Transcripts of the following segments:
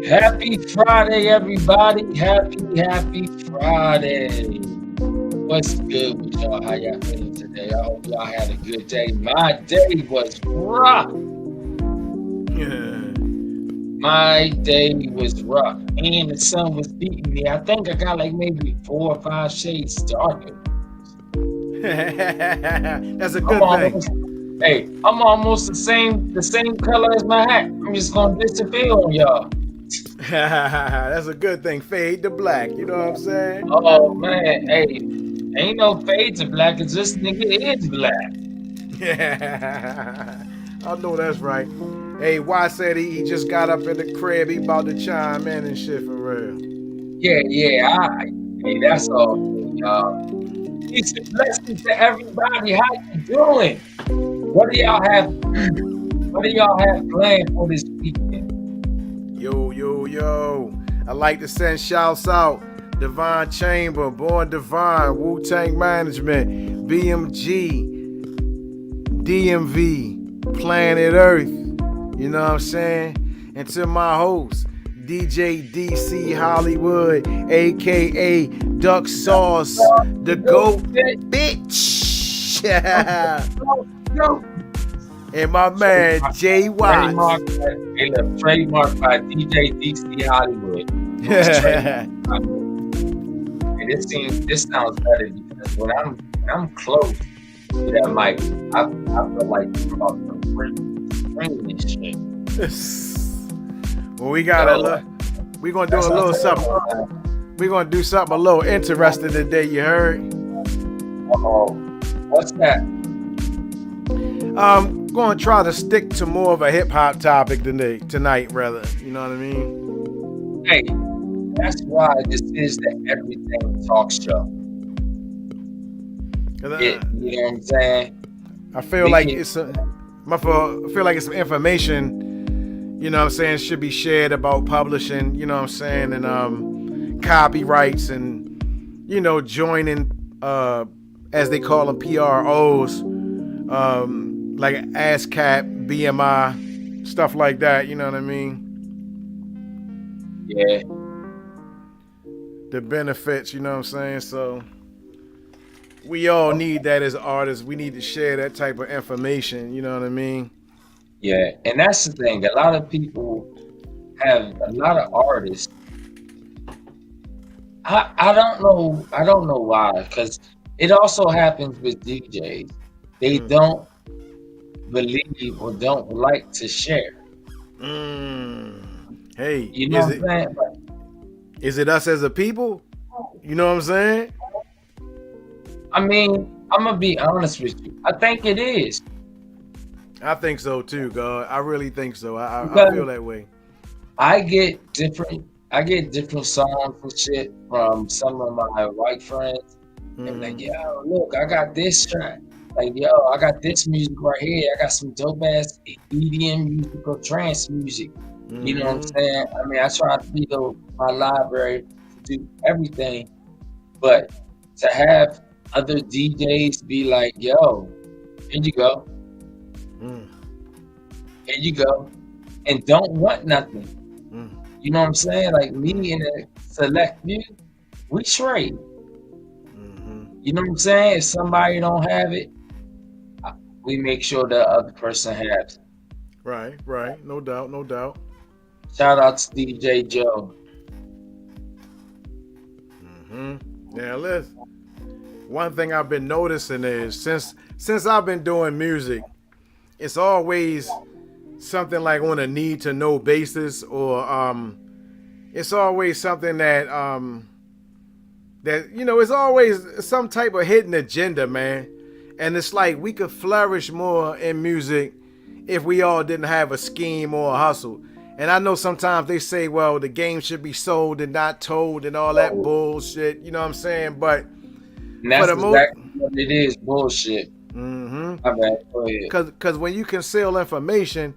Happy Friday, everybody. Happy Friday. What's good with y'all? How y'all feeling today? I hope y'all had a good day. My day was rough. My day was rough. And the sun was beating me. I think I got like maybe 4 or 5 shades darker. That's a good thing. Hey, I'm almost the same color as my hat. I'm just gonna disappear on y'all. That's a good thing. Fade to black. You know what I'm saying? Oh man, hey, ain't no fade to black. It's this nigga is black. Yeah, I know that's right. Hey, Y said he just got up in the crib. He about to chime in and shit for real. Yeah. Hey, that's all good, y'all. Peace and blessings to everybody. How you doing? What do y'all have? What do y'all have planned for this weekend? Yo. I like to send shouts out. Divine Chamber, Born Divine, Wu-Tang Management, BMG, DMV, Planet Earth. You know what I'm saying? And to my host, DJ DC Hollywood, aka Duck Sauce, the GOAT bitch. And my man Jay Watts. Trademarked by DJ DC Hollywood. And this sounds better because when I'm close to that mic, I feel like I'm about to ring this shit. Well, we're gonna do a little something. We're gonna do something a little interesting today. You heard? What's that? Gonna try to stick to more of a hip hop topic tonight, rather. You know what I mean? Hey, that's why this is the Everything Talk Show. You know what I'm saying? I feel like it's some information, you know what I'm saying, should be shared about publishing, you know what I'm saying, and copyrights and, you know, joining, as they call them, PROs, like ASCAP, BMI, stuff like that, you know what I mean? Yeah. The benefits, you know what I'm saying? So we all need that as artists. We need to share that type of information, you know what I mean? Yeah, and that's the thing. A lot of people have a lot of artists. I don't know why, because it also happens with DJs. They don't believe or don't like to share. Hey, you know what I'm saying? Is it us as a people? You know what I'm saying? I mean, I'm gonna be honest with you. I think it is. I think so too, God. I really think so. I feel that way. I get different songs and shit from some of my white friends. They're like, yo, look, I got this track. Like, yo, I got this music right here. I got some dope ass EDM music or trance music. You know what I'm saying? I mean, I try to fill my library to do everything, but to have other DJs be like, yo, here you go. Here you go. And don't want nothing. You know what I'm saying? Like me and a select few, we trade. You know what I'm saying? If somebody don't have it, we make sure the other person has it. Right. No doubt. Shout out to DJ Joe. Now listen, one thing I've been noticing is since I've been doing music, it's always something like on a need to know basis, or it's always something that you know, it's always some type of hidden agenda, man. And it's like we could flourish more in music if we all didn't have a scheme or a hustle. And I know sometimes they say, well, the game should be sold and not told and all that bullshit, you know what I'm saying? But and that's exactly what it is, bullshit. My bad. Go ahead. Because when you conceal information,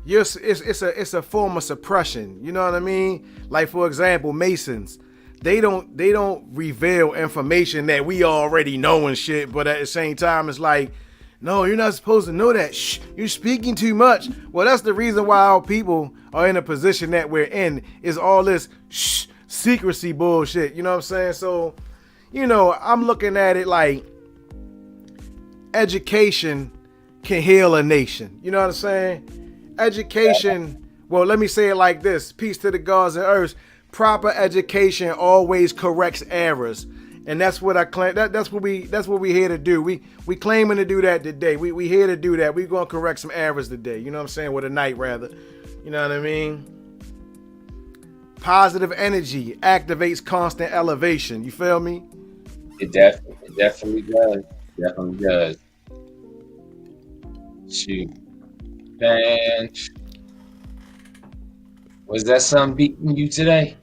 it's a form of suppression. You know what I mean? Like, for example, Masons, they don't reveal information that we already know and shit. But at the same time, it's like No, you're not supposed to know that. Shh, you're speaking too much. Well, that's the reason why our people are in a position that we're in, is all this shh, secrecy bullshit. You know what I'm saying? So, I'm looking at it like education can heal a nation. You know what I'm saying? Education, well, let me say it like this. Peace to the gods and earths. Proper education always corrects errors. And that's what I claim. That's what we here to do. We claiming to do that today. We here to do that. We gonna correct some errors today. You know what I'm saying? With a night rather. You know what I mean? Positive energy activates constant elevation. You feel me? It definitely does. Definitely does. Shoot. Man, was that something beating you today?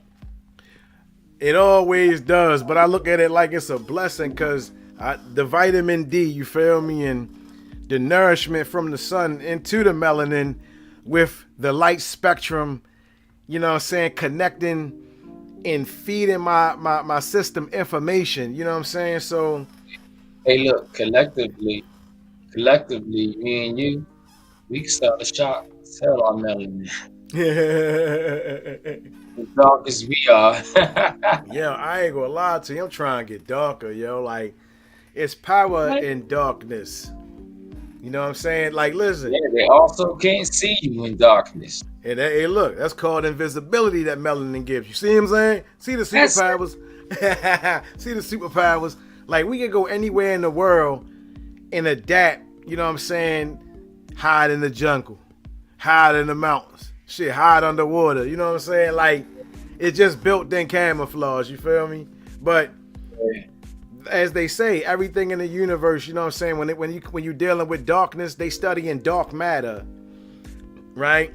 It always does, but I look at it like it's a blessing because the vitamin D, you feel me, and the nourishment from the sun into the melanin with the light spectrum, you know what I'm saying, connecting and feeding my system information, you know what I'm saying? So, Hey, look, collectively, me and you, we can start a shop, sell our melanin. As dark as we are. yeah, I ain't gonna lie to you. I'm trying to get darker, yo. Like, it's power in darkness. You know what I'm saying? Like, listen. Yeah, they also can't see you in darkness. And hey, look, that's called invisibility that melanin gives you. See what I'm saying? See the superpowers? See the superpowers? Like, we can go anywhere in the world and adapt, you know what I'm saying? Hide in the jungle, hide in the mountains. Shit, hide underwater. You know what I'm saying? Like, it's just built in camouflage. You feel me? But as they say, everything in the universe, you know what I'm saying? When you're dealing with darkness, they study in dark matter, right?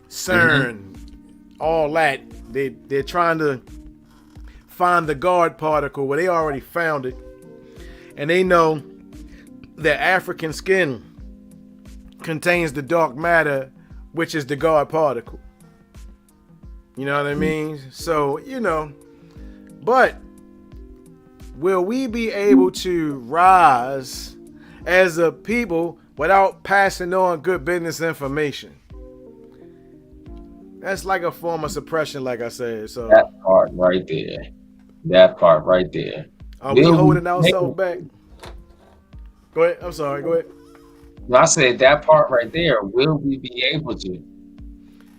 CERN, all that. They're trying to find the guard particle where they already found it, and they know that African skin contains the dark matter, which is the guard particle. You know what I mean? So, but will we be able to rise as a people without passing on good business information? That's like a form of suppression, like I said. So that part right there. Are we holding ourselves back? Go ahead. I'm sorry. Go ahead. I said that part right there. Will we be able to?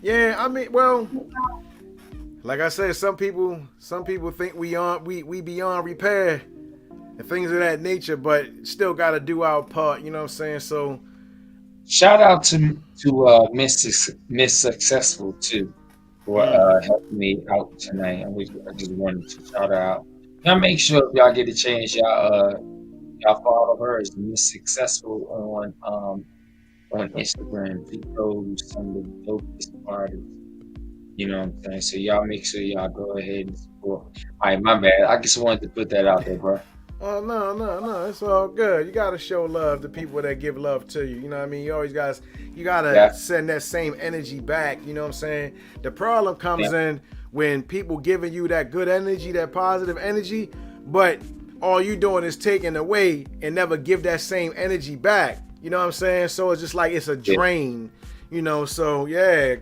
Yeah, I mean, well, like I said, some people think we beyond repair and things of that nature, but still got to do our part. You know what I'm saying? So, shout out to Miss Successful too for helping me out tonight. I just wanted to shout her out. Now make sure if y'all get a chance, y'all follow her as Miss Successful on Instagram. She shows some of the dopest artists. You know what I'm saying? So y'all make sure y'all go ahead and support. All right, my bad. I just wanted to put that out there, bro. Oh, no. It's all good. You got to show love to people that give love to you. You know what I mean? You always got to send that same energy back. You know what I'm saying? The problem comes in when people giving you that good energy, that positive energy, but all you doing is taking away and never give that same energy back. You know what I'm saying? So it's just like it's a drain, so yeah,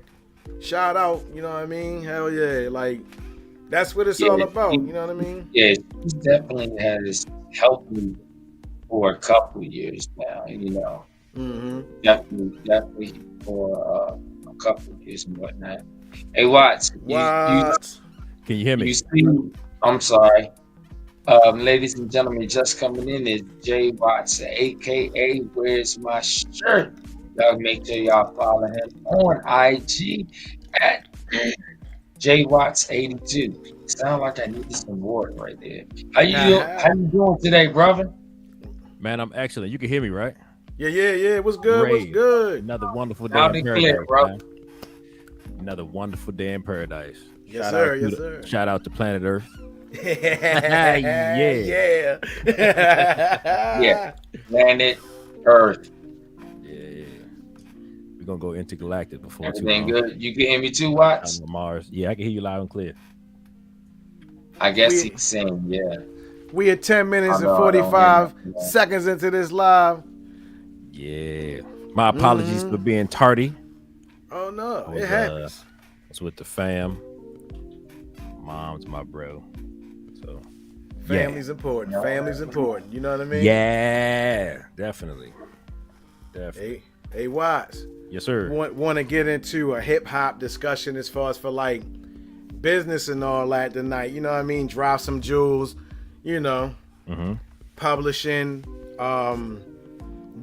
shout out, you know what I mean? Hell yeah, like that's what it's all about, you know what I mean? Yeah, he definitely has helped me for a couple of years now, Definitely for a couple of years and whatnot. Hey, Watts, can you hear me? I'm sorry. Ladies and gentlemen, just coming in is Jay Watts, aka Where's My Shirt? Y'all make sure y'all follow him on IG at JWatts82. Sound like I needed some water right there. How you doing today, brother? Man, I'm excellent. You can hear me, right? Yeah. What's good? Great. What's good? Another wonderful day in paradise, bro. Another wonderful day in paradise. Yes, sir. Shout out to planet Earth. Yeah. Yeah. Planet Earth. Yeah. We're gonna go intergalactic before everything good. You can hear me too, Watts? Mars. Yeah, I can hear you loud and clear. I guess he's saying, yeah. We are 10 minutes and 45 seconds into this live. Yeah. My apologies for being tardy. Oh no, it happens. I was with the fam. Mom's my bro. So family's important. Family's important. You know what I mean? Yeah, definitely. Hey, Watts. Yes, sir. Want to get into a hip hop discussion as far as for like business and all that tonight? You know what I mean? Drop some jewels. You know, publishing,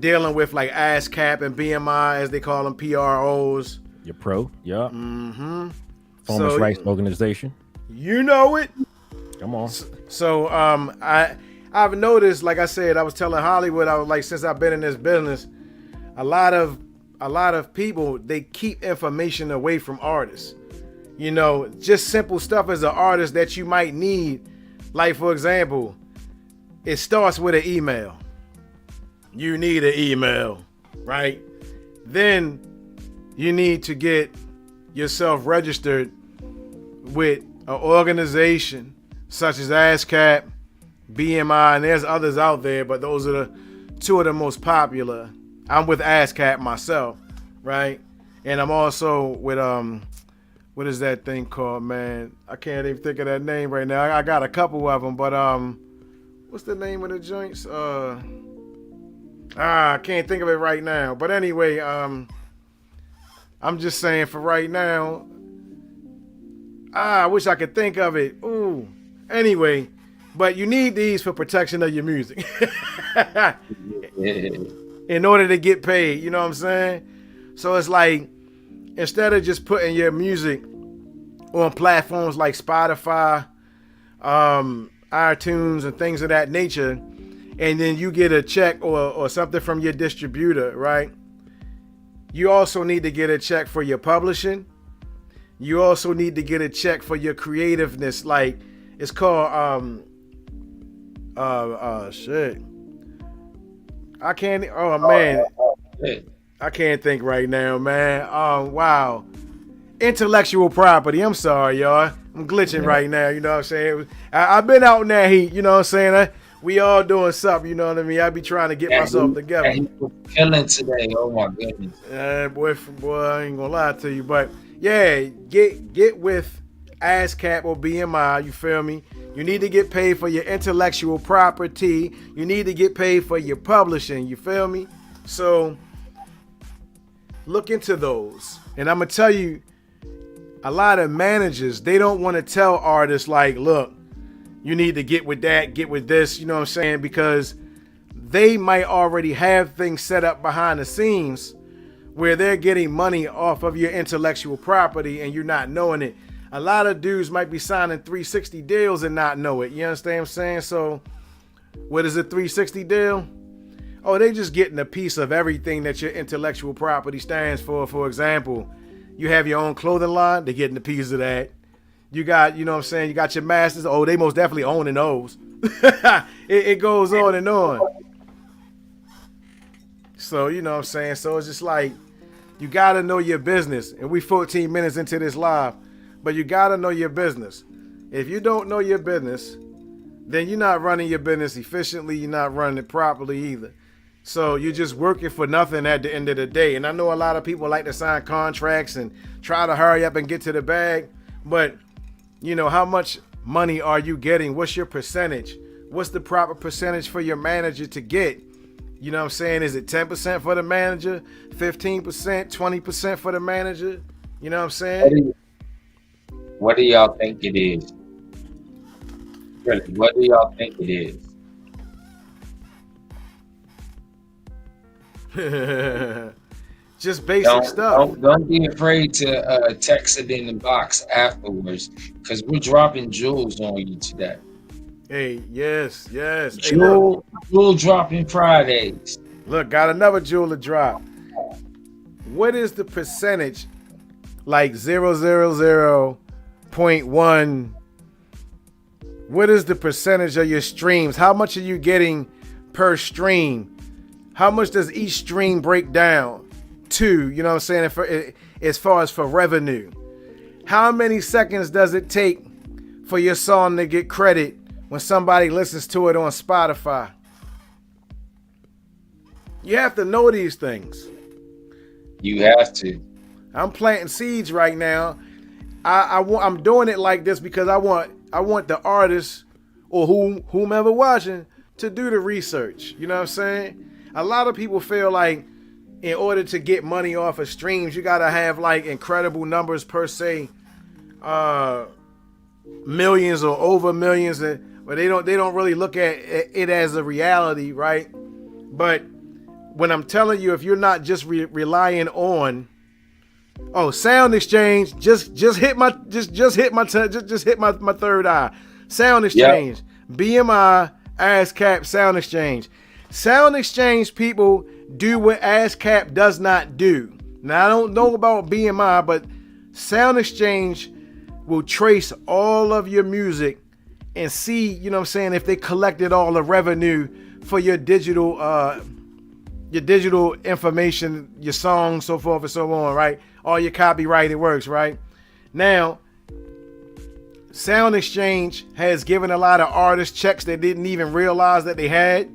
dealing with like ASCAP and BMI as they call them, PROs. Your pro, yeah. Farmers' Rights Organization. You know it. Come on. So I've noticed, like I said, I was telling Hollywood, I was like, since I've been in this business, a lot of people, they keep information away from artists. You know, just simple stuff as an artist that you might need. Like, for example, it starts with an email. You need an email, right? Then you need to get yourself registered with an organization such as ASCAP, BMI, and there's others out there, but those are the two of the most popular. I'm with ASCAP myself, right? And I'm also with what is that thing called, man? I can't even think of that name right now. I got a couple of them, but what's the name of the joints? I can't think of it right now. But anyway, I'm just saying for right now. I wish I could think of it. Ooh. Anyway, but you need these for protection of your music. In order to get paid, you know what I'm saying? So it's like, instead of just putting your music on platforms like Spotify, iTunes, and things of that nature, and then you get a check or something from your distributor, right? You also need to get a check for your publishing. You also need to get a check for your creativeness. Like, it's called, shit. I can't, oh man. I can't think right now, man. Wow. Intellectual property. I'm sorry, y'all. I'm glitching right now, you know what I'm saying? I've been out in that heat, you know what I'm saying? We all doing something, you know what I mean? I be trying to get myself together. He was killing today. Oh my goodness. Boy, I ain't gonna lie to you, but yeah, get with ASCAP or BMI, you feel me? You need to get paid for your intellectual property. You need to get paid for your publishing, you feel me? So look into those. And I'm gonna tell you, a lot of managers, they don't want to tell artists like, look, you need to get with that, get with this, you know what I'm saying? Because they might already have things set up behind the scenes where they're getting money off of your intellectual property and you're not knowing it. A lot of dudes might be signing 360 deals and not know it. You understand what I'm saying? So what is a 360 deal? Oh, they just getting a piece of everything that your intellectual property stands for. For example, you have your own clothing line, they're getting a piece of that. You got, you know what I'm saying, you got your masters. Oh, they most definitely owning those. it goes on and on. So, you know what I'm saying? So it's just like, you got to know your business. And we 14 minutes into this live, but you got to know your business. If you don't know your business, then you're not running your business efficiently. You're not running it properly either. So you're just working for nothing at the end of the day. And I know a lot of people like to sign contracts and try to hurry up and get to the bag. But, you know, how much money are you getting? What's your percentage? What's the proper percentage for your manager to get? You know what I'm saying? Is it 10% for the manager, 15%, 20% for the manager? You know what I'm saying? What do y'all think it is? Really, what do y'all think it is? Just basic stuff. Don't be afraid to text it in the box afterwards, because we're dropping jewels on you today. Hey, yes. Jewel dropping Fridays. Look, got another jewel to drop. What is the percentage? Like 0.1. What is the percentage of your streams? How much are you getting per stream? How much does each stream break down to? You know what I'm saying? As far as for revenue, how many seconds does it take for your song to get credit when somebody listens to it on Spotify? You have to know these things. You have to. I'm planting seeds right now. I'm doing it like this because I want the artists or whomever watching to do the research. You know what I'm saying? A lot of people feel like in order to get money off of streams, you gotta have like incredible numbers per se, millions or over millions, but they don't really look at it as a reality, right? But when I'm telling you, if you're not just relying on Sound Exchange, just hit my third eye. Sound Exchange, yep. BMI, ASCAP, Sound Exchange. Sound Exchange people do what ASCAP does not do. Now I don't know about BMI, but Sound Exchange will trace all of your music and see, you know what I'm saying, if they collected all the revenue for your digital information, your songs, so forth and so on, right? All your copyrighted works, right? Now, Sound Exchange has given a lot of artists checks they didn't even realize that they had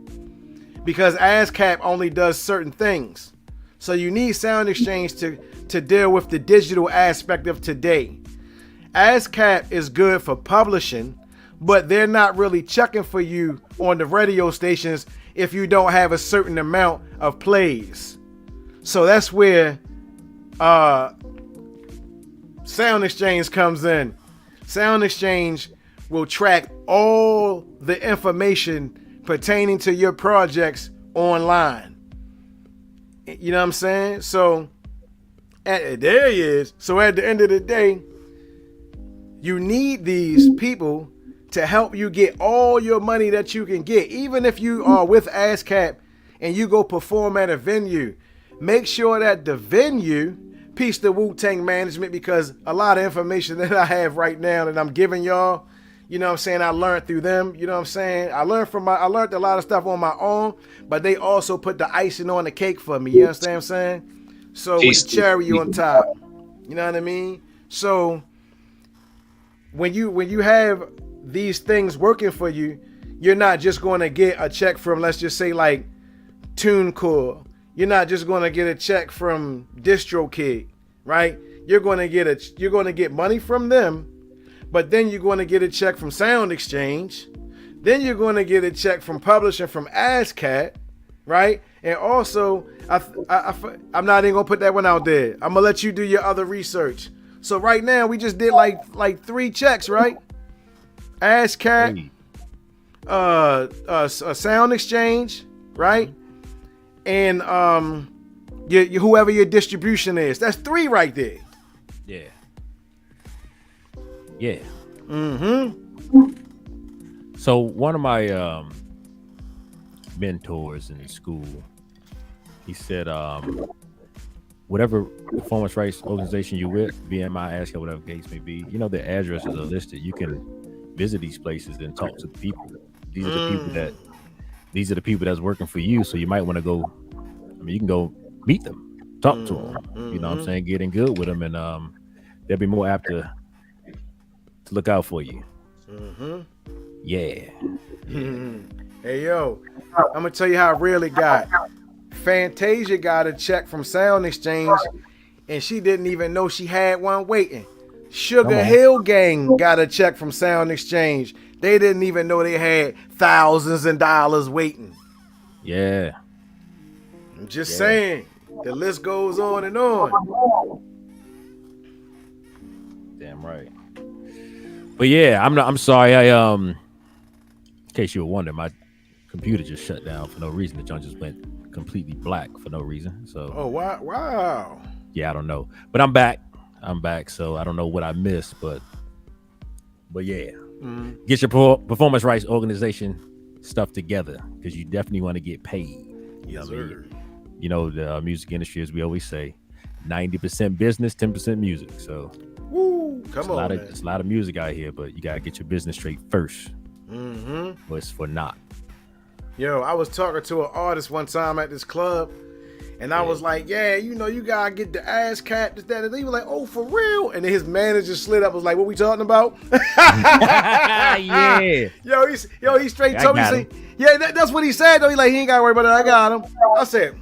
because ASCAP only does certain things. So you need Sound Exchange to deal with the digital aspect of today. ASCAP is good for publishing, but they're not really checking for you on the radio stations if you don't have a certain amount of plays. So that's where Sound Exchange comes in. Sound Exchange will track all the information pertaining to your projects online. You know what I'm saying? So there he is. So at the end of the day, you need these people to help you get all your money that you can get. Even if you are with ASCAP and you go perform at a venue, make sure that the venue, peace to Wu-Tang management, because a lot of information that I have right now that I'm giving y'all, you know what I'm saying, I learned through them, you know what I'm saying? I learned a lot of stuff on my own, but they also put the icing on the cake for me, you understand what I'm saying? So with the cherry on top, you know what I mean? So when you have these things working for you, you're not just going to get a check from, let's just say, like TuneCore. You're not just going to get a check from DistroKid, right? You're going to get money from them, but then you're going to get a check from Sound Exchange. Then you're going to get a check from publishing from ASCAP, right? And also, I'm not even going to put that one out there. I'm going to let you do your other research. So right now, we just did like 3 checks, right? ASCAP, Sound Exchange, right? And whoever your distribution is. That's 3 right there. Yeah. Yeah. Mm-hmm. So one of my mentors in school, he said, whatever performance rights organization you're with, BMI, ASCAP, whatever the case may be, you know, the addresses are listed. You can visit these places and talk to the people. These are the people that's working for you. So you might want to go. I mean, you can go meet them, talk to them. You know what I'm saying? Get in good with them, and they'll be more apt to look out for you. Yeah. Hey yo, I'm gonna tell you how real it got. Fantasia got a check from Sound Exchange, and she didn't even know she had one waiting. Sugar Hill Gang got a check from Sound Exchange. They didn't even know they had thousands of dollars waiting. Yeah. I'm just saying. The list goes on and on. Damn right. But yeah, I'm sorry. In case you were wondering, my computer just shut down for no reason. The junk just went completely black for no reason. So. Oh wow. Yeah, I don't know, but I'm back. So I don't know what I missed, but yeah. Get your performance rights organization stuff together because you definitely want to get paid. Yes, sir. You know, the music industry, as we always say, 90% business, 10% music. So, it's a lot of music out here, but you gotta get your business straight first. Or it's for not. Yo, I was talking to an artist one time at this club, And I was like, yeah, you know, you gotta get the ass cap, this, that, and he was like, oh, for real? And then his manager slid up, was like, what we talking about? Yeah. He straight told me, yeah, that's what he said, though. He like, he ain't gotta worry about it, I got him. I said,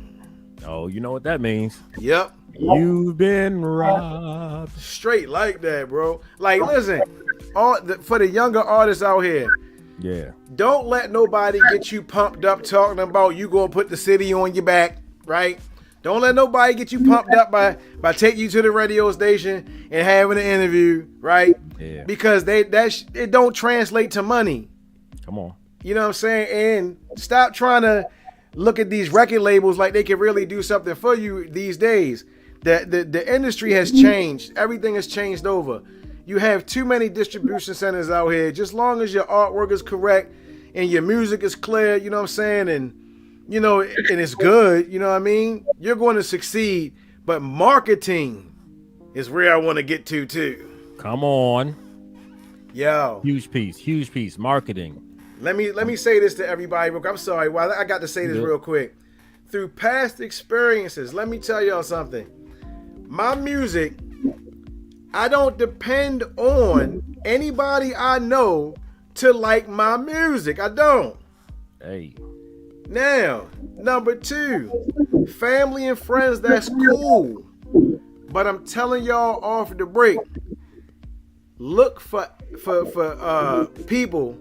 oh, you know what that means. Yep. You've been robbed. Straight like that, bro. Like, listen, for the younger artists out here, yeah, don't let nobody get you pumped up talking about you gonna put the city on your back, right? Don't let nobody get you pumped up by taking you to the radio station and having an interview, right? Yeah. Because it don't translate to money. Come on. You know what I'm saying? And stop trying to look at these record labels like they can really do something for you these days. The industry has changed. Everything has changed over. You have too many distribution centers out here. Just long as your artwork is correct and your music is clear, you know what I'm saying? And you know, and it's good, you know what I mean? You're going to succeed, but marketing is where I want to get to too. Come on. Yo. Huge piece, marketing. Let me say this to everybody real quick. I'm sorry, well, I got to say this real quick. Through past experiences, let me tell y'all something. My music, I don't depend on anybody I know to like my music. I don't. Hey. Now, number 2, family and friends, that's cool. But I'm telling y'all off the break, look for people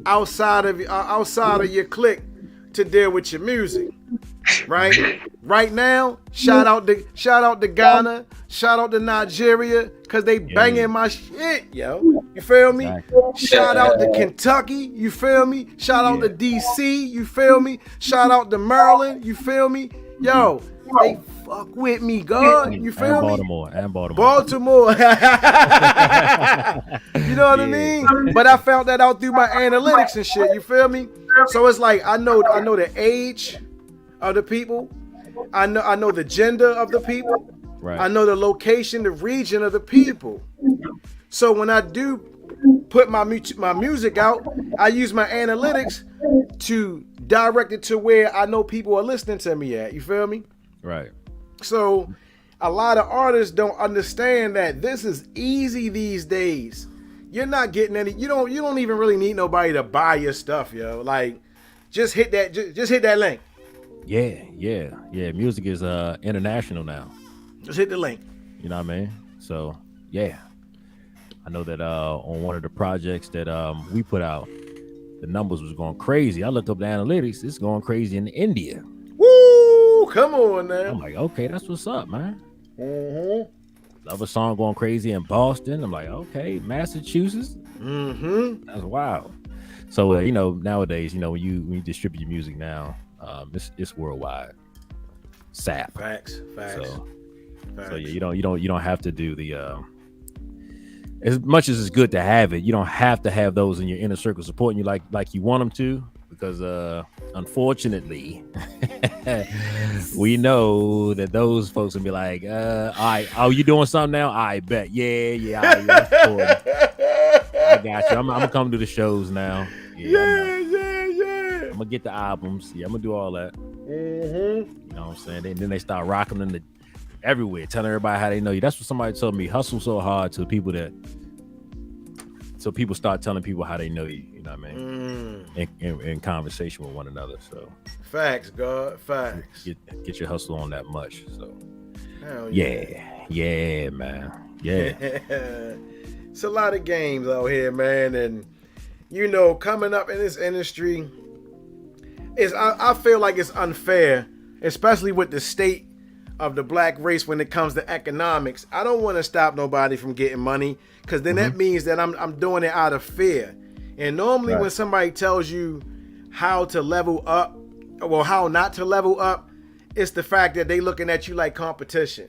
outside of your clique to deal with your music. Right? Right now, shout out to Ghana, shout out to Nigeria, cause they banging my shit, yo. You feel me? Shout out to Kentucky, you feel me? Shout out to DC, you feel me? Shout out to Maryland, you feel me? Yo, they fuck with me, God. You feel me? Baltimore. You know what I mean? But I found that out through my analytics and shit. You feel me? So it's like I know the age of the people. I know the gender of the people. Right. I know the location, the region of the people. So when I do put my music out, I use my analytics to direct it to where I know people are listening to me at. You feel me? Right. So a lot of artists don't understand that this is easy these days. You're not getting any. You don't even really need nobody to buy your stuff, yo. Like, just hit that link. Yeah. Music is international now. Just hit the link. You know what I mean? So yeah, I know that on one of the projects that we put out, the numbers was going crazy. I looked up the analytics. It's going crazy in India. Woo! Come on now. I'm like, okay, that's what's up, man. Mm-hmm. Love a song going crazy in Boston. I'm like, okay, Massachusetts. Mm-hmm. That's wild. So you know, nowadays, you know, when you distribute your music now, it's worldwide. SAP. Facts. So yeah, you don't have to do the as much as it's good to have it, you don't have to have those in your inner circle supporting you like you want them to, because unfortunately we know that those folks will be like, all right, oh, you doing something now? I bet. Yeah, I got you. I'm gonna come to the shows now. Yeah. I'm gonna get the albums. Yeah, I'm gonna do all that. Mm-hmm. You know what I'm saying? Then they start rocking them everywhere, telling everybody how they know you. That's what somebody told me. Hustle so hard so people start telling people how they know you. You know what I mean? In conversation with one another. So facts, God, facts. Get your hustle on that much. So hell yeah, man. Yeah. It's a lot of games out here, man, and you know, coming up in this industry I feel like it's unfair, especially with the state of the black race when it comes to economics. I don't want to stop nobody from getting money, because then that means that I'm doing it out of fear. And normally when somebody tells you how to level up, well, how not to level up, it's the fact that they looking at you like competition.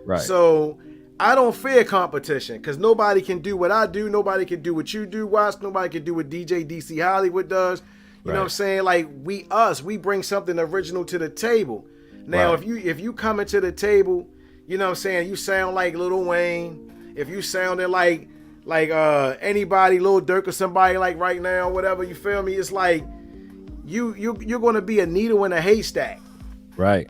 Right. So I don't fear competition, because nobody can do what I do. Nobody can do what you do, Watts. Nobody can do what DJ DC Hollywood does. You know what I'm saying? Like, we bring something original to the table. Now, if you come into the table, you know what I'm saying, you sound like Lil Wayne, if you sounded like anybody, Lil Durk or somebody like right now, whatever, you feel me? It's like you're going to be a needle in a haystack. Right.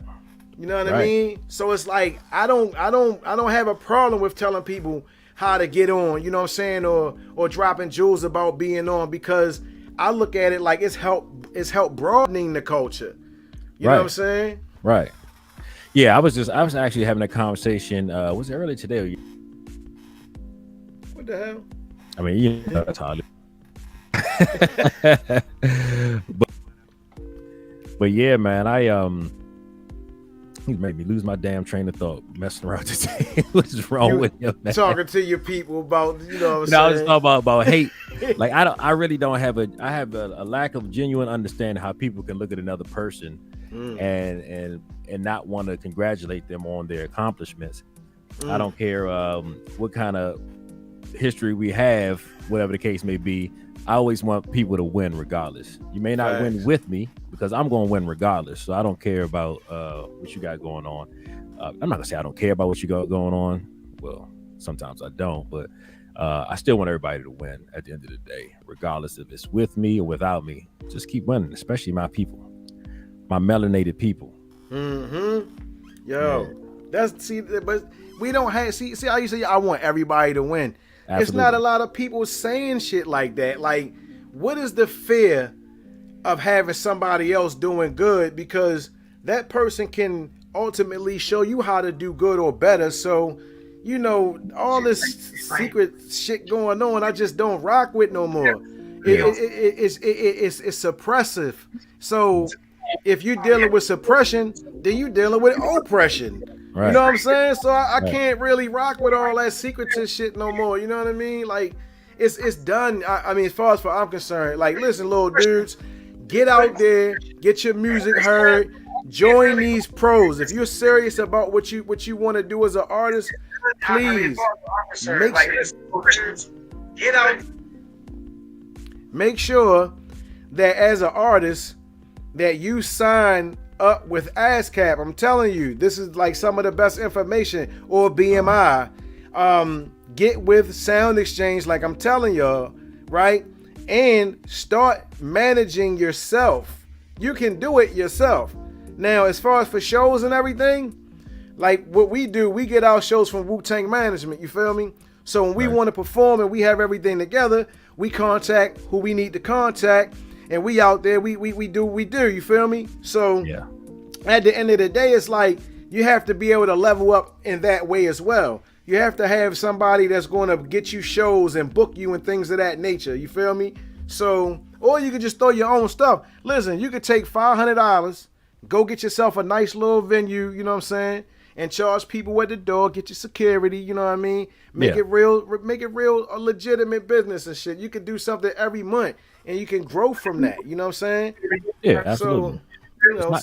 You know what I Right. mean? So it's like I don't have a problem with telling people how to get on, you know what I'm saying, or dropping jewels about being on, because I look at it like it's help broadening the culture. You know what I'm Right. saying? Right. Yeah, I was actually having a conversation. Was it earlier today? What the hell? I mean, you know, that's how. But yeah, man, he made me lose my damn train of thought messing around today. What's wrong with you, man? Talking to your people about, you know what I'm I was saying? talking about hate. Like I really don't have I have a lack of genuine understanding how people can look at another person and not want to congratulate them on their accomplishments. I don't care what kind of history we have, whatever the case may be. I always want people to win regardless. You may not win with me because I'm going to win regardless. So I don't care about what you got going on. I'm not going to say I don't care about what you got going on. Well, sometimes I don't, but I still want everybody to win at the end of the day, regardless if it's with me or without me. Just keep winning, especially my people, my melanated people. Yo, but we don't have, see how you say I want everybody to win. Absolutely. It's not a lot of people saying shit like that. Like, what is the fear of having somebody else doing good? Because that person can ultimately show you how to do good or better. So, you know, all this secret shit going on, I just don't rock with no more. It's suppressive. So if you're dealing with suppression, then you're dealing with oppression. Right. You know what I'm saying? So I can't really rock with all that secretive shit no more. You know what I mean? Like, it's done. I mean, as far as I'm concerned, like, listen, little dudes, get out there, get your music heard, join these pros. If you're serious about what you want to do as an artist, please make sure that as an artist that you sign up with ASCAP. I'm telling you, this is like some of the best information, or BMI. Get with Sound Exchange, like I'm telling y'all, right? And start managing yourself. You can do it yourself. Now, as far as for shows and everything, like what we do, we get our shows from Wu-Tang Management, you feel me? So when we want to perform and we have everything together, we contact who we need to contact, and we out there, we do what we do, you feel me? So at the end of the day, it's like you have to be able to level up in that way as well. You have to have somebody that's going to get you shows and book you and things of that nature, you feel me? So, or you could just throw your own stuff. Listen, you could take $500, go get yourself a nice little venue, you know what I'm saying? And charge people at the door, get your security, you know what I mean? Make it real a legitimate business and shit. You can do something every month and you can grow from that, you know what I'm saying? Yeah, absolutely. So,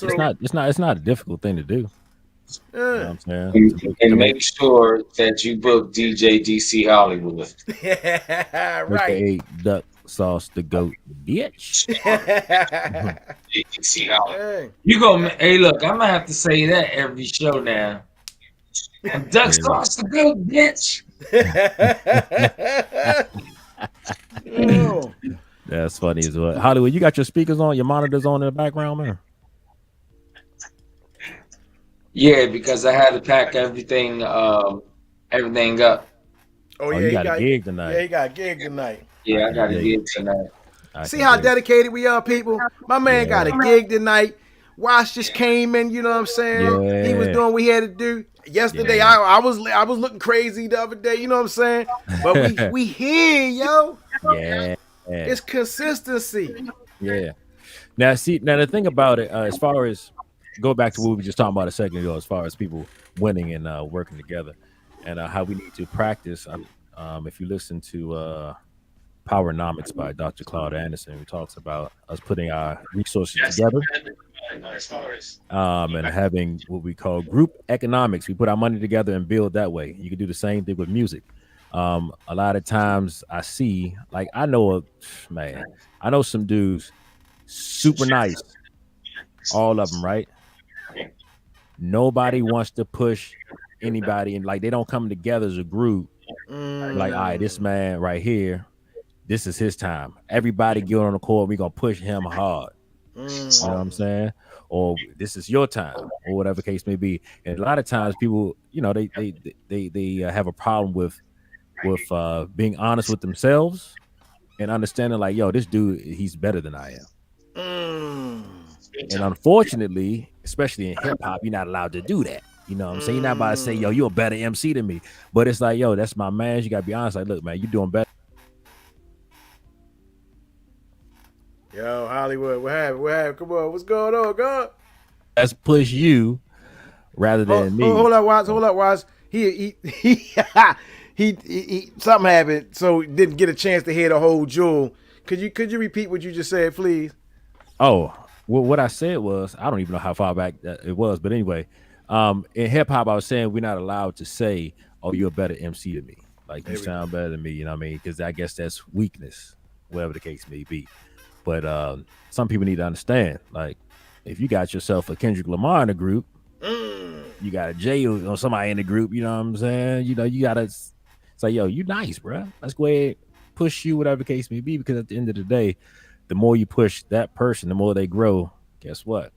it's not a difficult thing to do. You know what I'm saying? And make sure that you book DJ DC Hollywood. Right. AKA Duck Sauce the Goat, bitch. DC Hollywood. You go, hey, look, I'm gonna have to say that every show now. Duck Sauce the Goat, bitch. That's funny as well. Hollywood, you got your speakers on, your monitors on in the background, man? Yeah, because I had to pack everything up. Oh yeah, you got a gig tonight. Yeah, he got a gig tonight. Yeah, I got a gig tonight. See how dedicated we are, people? My man got a gig tonight. Wash just came in, you know what I'm saying? Yeah. He was doing what he had to do. Yesterday, I was looking crazy the other day, you know what I'm saying? But we here, yo. Yeah. It's consistency. Yeah. Now the thing about it, as far as go back to what we were just talking about a second ago, as far as people winning and working together, and how we need to practice. If you listen to Powernomics by Dr. Claude Anderson, who talks about us putting our resources together and having what we call group economics. We put our money together and build that way. You can do the same thing with music. A lot of times I see, like, I know some dudes, super nice, all of them, right? Nobody wants to push anybody, and like they don't come together as a group. Like, all right, this man right here, this is his time. Everybody get on the court. We gonna push him hard. You know what I'm saying? or this is your time, or whatever case may be. And a lot of times, people, they have a problem with being honest with themselves and understanding, like, yo, this dude, he's better than I am. And unfortunately, especially in hip hop, you're not allowed to do that. You know what I'm saying? You're not about to say, yo, you're a better MC than me. But it's like, yo, that's my man. You gotta be honest. Like, look, man, you're doing better. Yo, Hollywood, what happened? Come on, what's going on, God? Let's push you rather than me. Hold up, Wise. He something happened, so didn't get a chance to hear the whole jewel. Could you repeat what you just said, please? Oh, well, what I said was, I don't even know how far back it was, but anyway, in hip hop, I was saying we're not allowed to say, "Oh, you're a better MC than me." Like, you sound better than me. You know what I mean? Because I guess that's weakness, whatever the case may be. But some people need to understand, like, if you got yourself a Kendrick Lamar in the group, you got a Jay or somebody in the group, you know what I'm saying? You know, you gotta say, yo, you nice, bro. Let's go ahead, push you, whatever the case may be, because at the end of the day, the more you push that person, the more they grow. Guess what?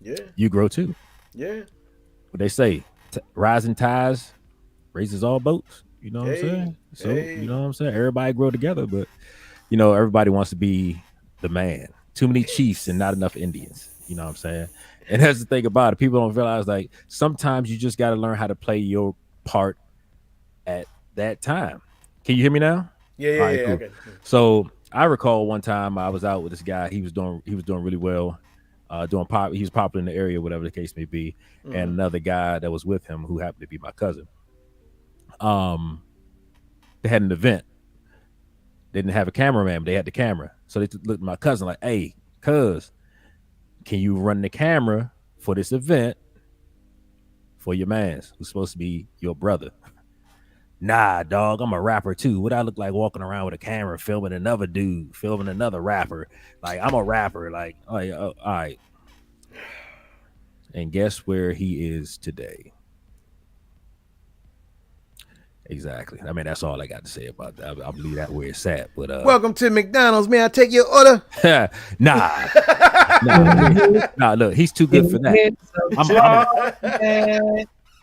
Yeah. You grow too. Yeah. What they say, rising tides raises all boats. You know what I'm saying? So, you know what I'm saying? Everybody grow together, but, you know, everybody wants to be the man. Too many chiefs and not enough Indians. You know what I'm saying? And that's the thing about it. People don't realize, like, sometimes you just got to learn how to play your part at that time. Can you hear me now? Yeah, All right, cool. Okay. So I recall one time I was out with this guy. He was doing really well, he was popular in the area, whatever the case may be. And another guy that was with him who happened to be my cousin. They had an event. They didn't have a cameraman, but they had the camera. So they looked at my cousin like, "Hey, cuz, can you run the camera for this event for your mans who's supposed to be your brother?" "Nah, dog, I'm a rapper too. What I look like walking around with a camera filming another dude, filming another rapper? Like, I'm a rapper." Like, all right. And guess where he is today? Exactly. I mean, that's all I got to say about that. I believe that where it's at. But welcome to McDonald's. May I take your order? Nah. Look, he's too good for that.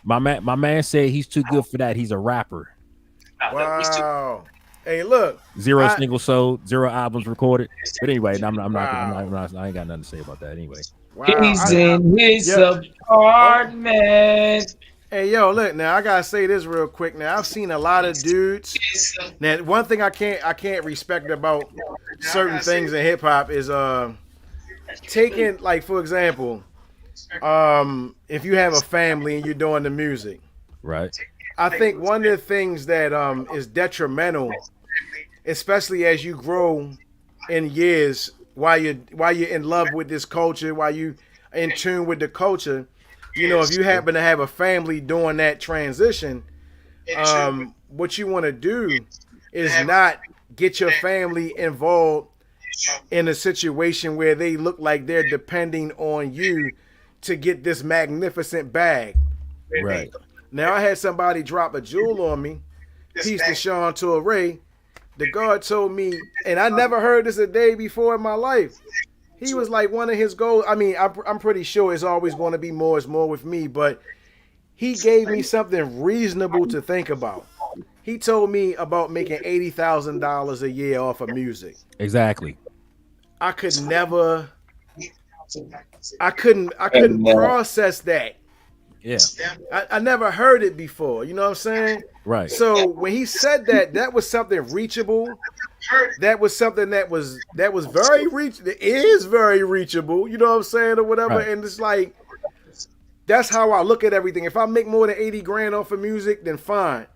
My man said he's too good for that. He's a rapper. Wow. Hey, look. Zero single sold, 0 albums recorded. But anyway, I ain't got nothing to say about that anyway. Wow. He's in his apartment. Hey, yo, look, now I gotta say this real quick. Now, I've seen a lot of dudes. Now, one thing I can't respect about certain things in hip hop is taking, like, for example, if you have a family and you're doing the music. Right. I think one of the things that is detrimental, especially as you grow in years, while you're in love with this culture, while you in tune with the culture, you know, if you happen to have a family doing that transition, what you want to do is not get your family involved in a situation where they look like they're depending on you to get this magnificent bag. Right. Now, I had somebody drop a jewel on me, peace to Sean Torre. The guard told me, and I never heard this a day before in my life. He was like, one of his goals, I mean, I'm pretty sure it's always going to be more is more with me, but he gave me something reasonable to think about. He told me about making $80,000 a year off of music. Exactly. I couldn't process that. Yeah. I never heard it before. You know what I'm saying? Right. So when he said that was something reachable. That was something that was very reachable. It is very reachable. You know what I'm saying, or whatever. Right. And it's like, that's how I look at everything. If I make more than 80 grand off of music, then fine.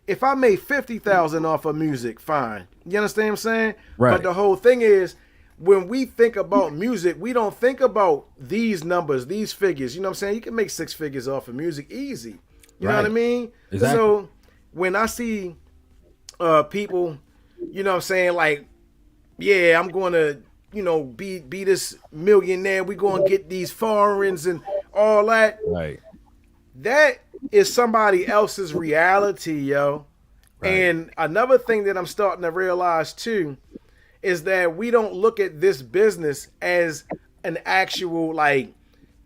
If I made 50,000 off of music, fine. You understand what I'm saying? Right. But the whole thing is, when we think about music, we don't think about these numbers, these figures. You know what I'm saying? You can make 6 figures off of music easy. You know what I mean? Exactly. So when I see people, you know what I'm saying, like, yeah, I'm going to, you know, be this millionaire. We're going to get these foreigns and all that. Right. That is somebody else's reality, yo. Right. And another thing that I'm starting to realize, too, is that we don't look at this business as an actual like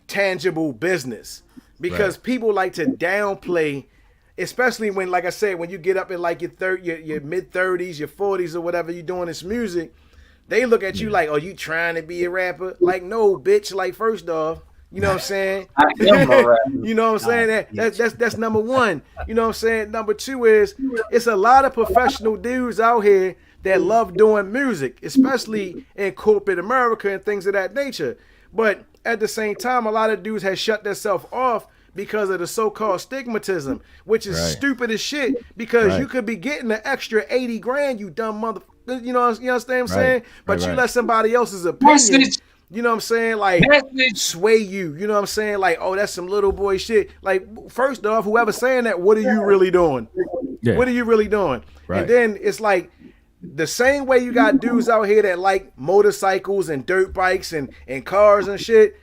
tangible business because Right. people like to downplay, especially when, like I said, when you get up in like your mid 30s, your 40s, or whatever you're doing this music, they look at you Yeah. like, "Oh, you trying to be a rapper?" Like, no, bitch. Like, first off, you know what I'm saying? I am a rapper. You know what I'm Ah, saying? That bitch. that's number one. You know what I'm saying? Number two is it's a lot of professional dudes out here that love doing music, especially in corporate America and things of that nature. But at the same time, a lot of dudes have shut themselves off because of the so-called stigmatism, which is Right. stupid as shit. Because you Right. could be getting an extra 80 grand, you dumb motherfucker. You understand what I'm Right. saying? Right. But you Right. let somebody else's opinion, Message, you know what I'm saying, like message. sway you. You know what I'm saying? Like, oh, that's some little boy shit. Like, first off, whoever's saying that, what are you really doing? Yeah. What are you really doing? And Right. then it's like the same way you got dudes out here that like motorcycles and dirt bikes and cars and shit,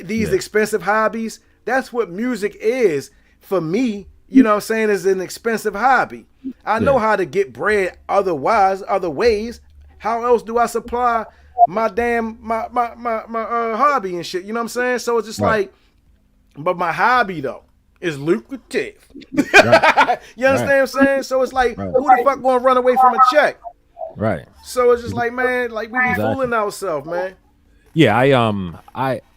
these Yeah. expensive hobbies. That's what music is for me. You know what I'm saying? Is an expensive hobby. I know Yeah. how to get bread other ways. How else do I supply my damn my hobby and shit? You know what I'm saying? So it's just Right. like, but my hobby though is lucrative. Right. You understand Right. what I'm saying? So it's like, Right. who the fuck gonna run away from a check? Right. So it's just like, man, like we be Exactly. fooling ourselves, man. Yeah.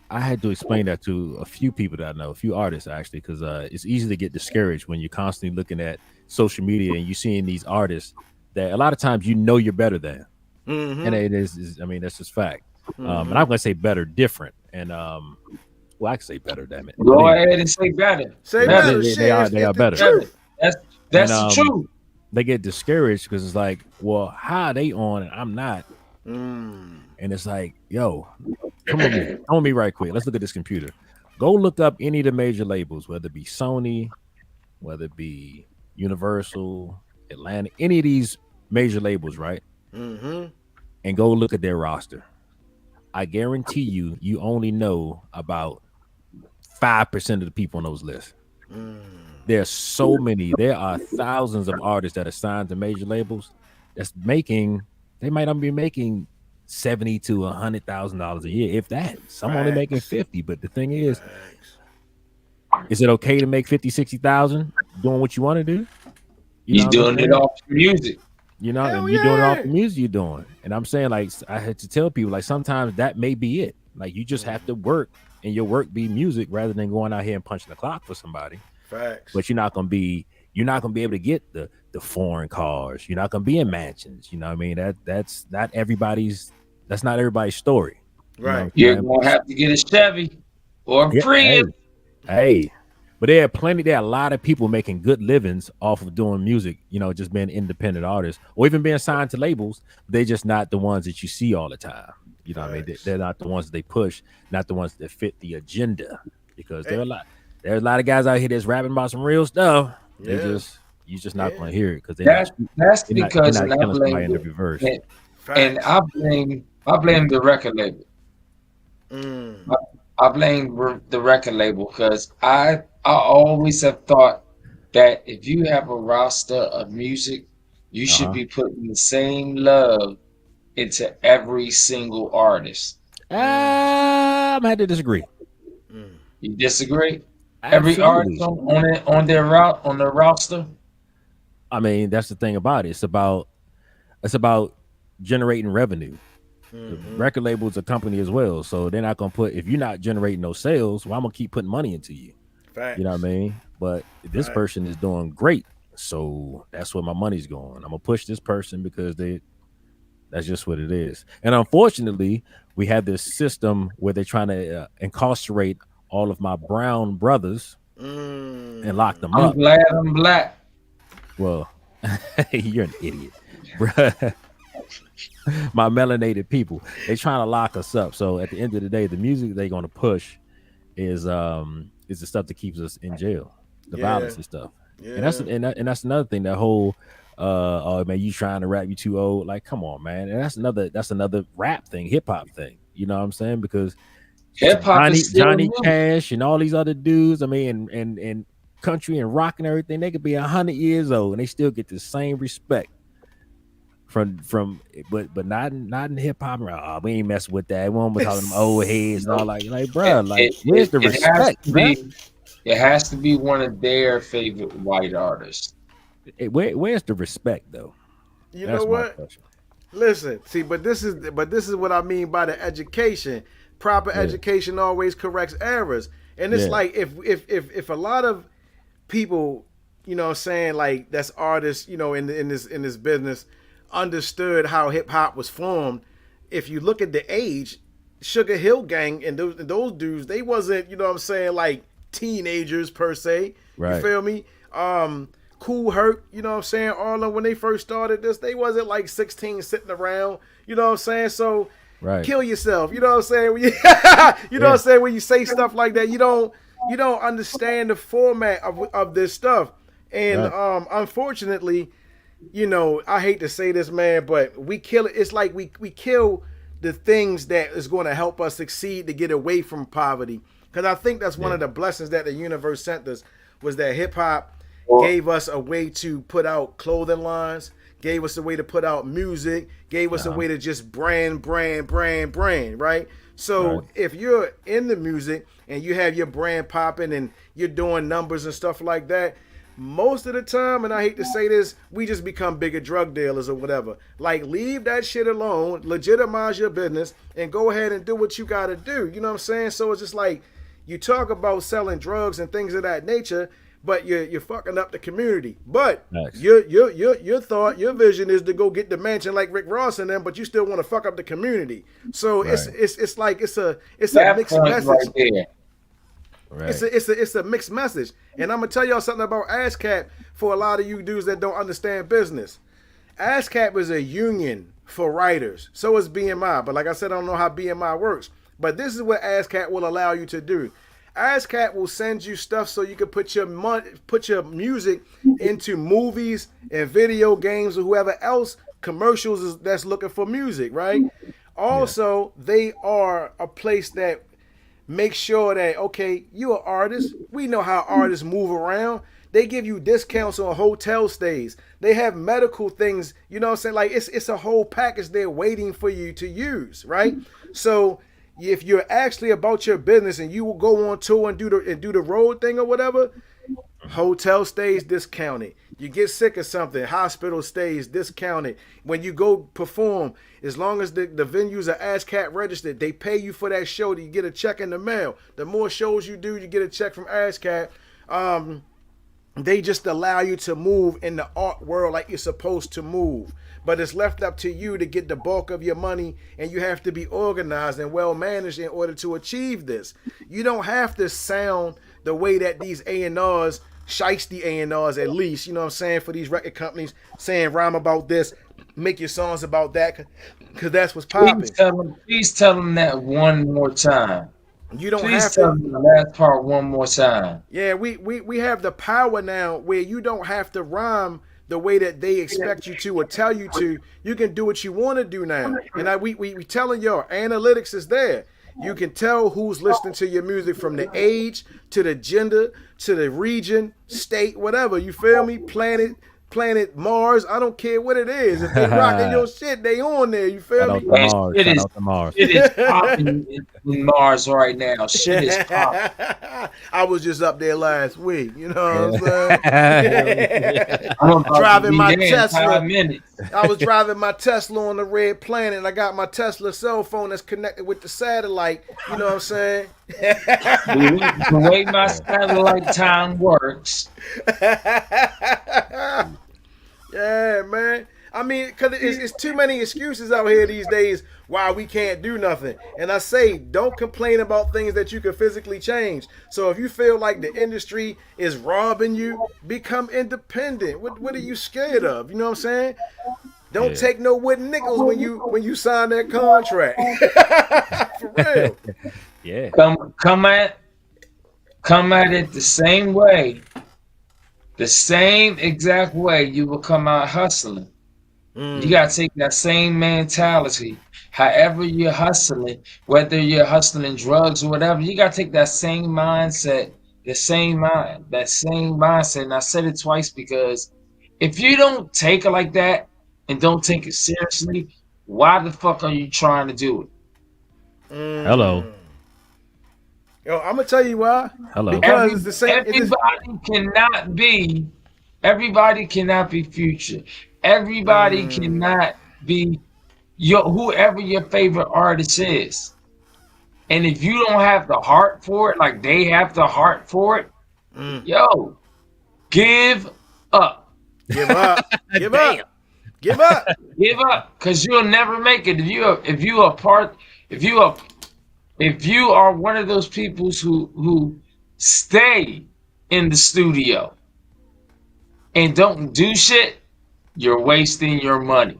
I had to explain that to a few people that I know, a few artists actually, because it's easy to get discouraged when you're constantly looking at social media and you're seeing these artists that a lot of times you know you're better than, and it is I mean that's just fact. And I'm gonna say better, different, and well I can say better, damn it. But Go anyway, ahead and say better. Say yeah, better, they shit. are It's the better. Better. truth. That's And the truth. they get discouraged because it's like, well, how are they on and I'm not? And it's like, yo, come on me right quick. Let's look at this computer. Go look up any of the major labels, whether it be Sony, whether it be Universal, Atlantic, any of these major labels, right? And go look at their roster. I guarantee you, you only know about 5% of the people on those lists. There's so many. There are thousands of artists that are signed to major labels that's making. They might not be making $70,000 to $100,000 a year, if that. Some only making 50. But the thing is it okay to make 50, 60,000 doing what you want to do? You You know what I'm doing it saying? off music. You know, Hell and you're doing it off yeah. the music you're doing. And I'm saying, like, I had to tell people, like, sometimes that may be it. Like, you just have to work, and your work be music rather than going out here and punching the clock for somebody. Facts. But you're not gonna be able to get the foreign cars. You're not gonna be in mansions. You know what I mean? That's not everybody's story. You know what Right. I'm You're saying? gonna have to get a Chevy or a Yeah, Prius. hey. But there are a lot of people making good livings off of doing music, you know, just being independent artists or even being signed to labels. They're just not the ones that you see all the time. You know what I mean? Facts. They're not the ones that they push, not the ones that fit the agenda. Because Hey. there's a lot of guys out here that's rapping about some real stuff. Yeah. You're just not gonna hear it because That's they're because, not and killing somebody in every verse. and Facts. I blame the record label. I blame the record label because I always have thought that if you have a roster of music, you should be putting the same love into every single artist. I had to disagree. You disagree? Every Absolutely. artist on their roster. I mean, that's the thing about it. It's about generating revenue. The record label's a company as well, so they're not gonna put if you're not generating no sales. Well, I'm gonna keep putting money into you. Facts. You know what I mean? But this person is doing great, so that's where my money's going. I'm gonna push this person because that's just what it is. And unfortunately, we have this system where they're trying to incarcerate all of my brown brothers and lock them I'm up. glad I'm black. Well, you're an idiot, bruh. My melanated people, they trying to lock us up. So at the end of the day, the music they're gonna push is the stuff that keeps us in jail, the violence and stuff. And that's another thing. That whole oh man, you trying to rap, you too old. Like, come on, man. And that's another rap thing, hip hop thing. You know what I'm saying? Because Hip hop is still Johnny new. Cash and all these other dudes, I mean, and country and rock and everything, they could be 100 years old and they still get the same respect but not in hip hop. We ain't messing with that. We won't be talking them old heads and all like, bro, like where's the it has respect, to man? be. It has to be one of their favorite white artists. Where's the respect though? You That's know my what? question. Listen, see, but this is what I mean by the education. Proper Yeah. education always corrects errors. And it's Yeah. like if a lot of people, you know what I'm saying, like that's artists, you know, in this business, understood how hip hop was formed. If you look at the age, Sugar Hill Gang and those dudes, they wasn't, you know what I'm saying, like teenagers per se. You Right. feel me? Cool Herc, you know what I'm saying? All of them, when they first started this, they wasn't like 16 sitting around, you know what I'm saying? So Right. kill yourself, you know what I'm saying? When you, you know what I'm saying? When you say stuff like that, you don't understand the format of this stuff. And Right. Unfortunately, you know, I hate to say this, man, but we kill it. It's like we kill the things that is going to help us succeed to get away from poverty. Because I think that's one Yeah. of the blessings that the universe sent us was that hip hop Or gave us a way to put out clothing lines, gave us a way to put out music, gave us a way to just brand, right? So Right. if you're in the music and you have your brand popping and you're doing numbers and stuff like that, most of the time, and I hate to say this, we just become bigger drug dealers or whatever. Like, leave that shit alone, legitimize your business, and go ahead and do what you gotta do. You know what I'm saying? So it's just like you talk about selling drugs and things of that nature, but you're fucking up the community. But Nice. your thought, your vision is to go get the mansion like Rick Ross and them, but you still want to fuck up the community. So Right. it's like it's a that mixed point message. right there. Right. It's a mixed message. And I'm gonna tell y'all something about ASCAP for a lot of you dudes that don't understand business. ASCAP is a union for writers. So is BMI. But like I said, I don't know how BMI works. But this is what ASCAP will allow you to do. ASCAP will send you stuff so you can put your music into movies and video games or whoever else commercials that's looking for music, right? Also, they are a place that make sure that, okay, you're an artist. We know how artists move around. They give you discounts on hotel stays. They have medical things, you know what I'm saying? Like it's a whole package there waiting for you to use, right? So if you're actually about your business and you will go on tour and do the road thing or whatever, hotel stays discounted. You get sick of something, hospital stays discounted. When you go perform, as long as the venues are ASCAP registered, they pay you for that show. You get a check in the mail. The more shows you do, you get a check from ASCAP. They just allow you to move in the art world like you're supposed to move. But it's left up to you to get the bulk of your money, and you have to be organized and well managed in order to achieve this. You don't have to sound the way that these A&Rs, shiesty A&Rs at least, you know what I'm saying, for these record companies, saying rhyme about this, make your songs about that, because that's what's popping. Please tell them that one more time. You don't Please have tell to. them the last part one more time. Yeah, we have the power now where you don't have to rhyme the way that they expect you to or tell you to. You can do what you want to do now. And we telling y'all, analytics is there. You can tell who's listening to your music from the age to the gender to the region, state, whatever. You feel me? Planet Mars. I don't care what it is. If they rocking your shit, they on there. You feel Shout me? out to Man, Mars. shit Shout is out to Mars. It is popping in Mars right now. Shit is popping. I was just up there last week. You know what I'm saying? I'm about Driving to my be there in Tesla. 5 minutes. I was driving my Tesla on the red planet, and I got my Tesla cell phone that's connected with the satellite. You know what I'm saying? The way my satellite time works. Yeah, man. I mean, because it's too many excuses out here these days why we can't do nothing. And I say, don't complain about things that you can physically change. So if you feel like the industry is robbing you, become independent. What are you scared of? You know what I'm saying? Don't take no wooden nickels when you sign that contract. For real. Yeah. Come at it the same way. The same exact way you will come out hustling. You gotta take that same mentality. However you're hustling, whether you're hustling drugs or whatever, you gotta take that same mindset, that same mindset. And I said it twice because if you don't take it like that, and don't take it seriously, why the fuck are you trying to do it? Hello. Yo, I'm gonna tell you why. Hello. Because it's the same. Everybody cannot be Future. Everybody cannot be whoever your favorite artist is. And if you don't have the heart for it, like they have the heart for it, yo, give up. Give up. Give up. Give up. Give up, because you'll never make it. If you are one of those people who stay in the studio and don't do shit, you're wasting your money.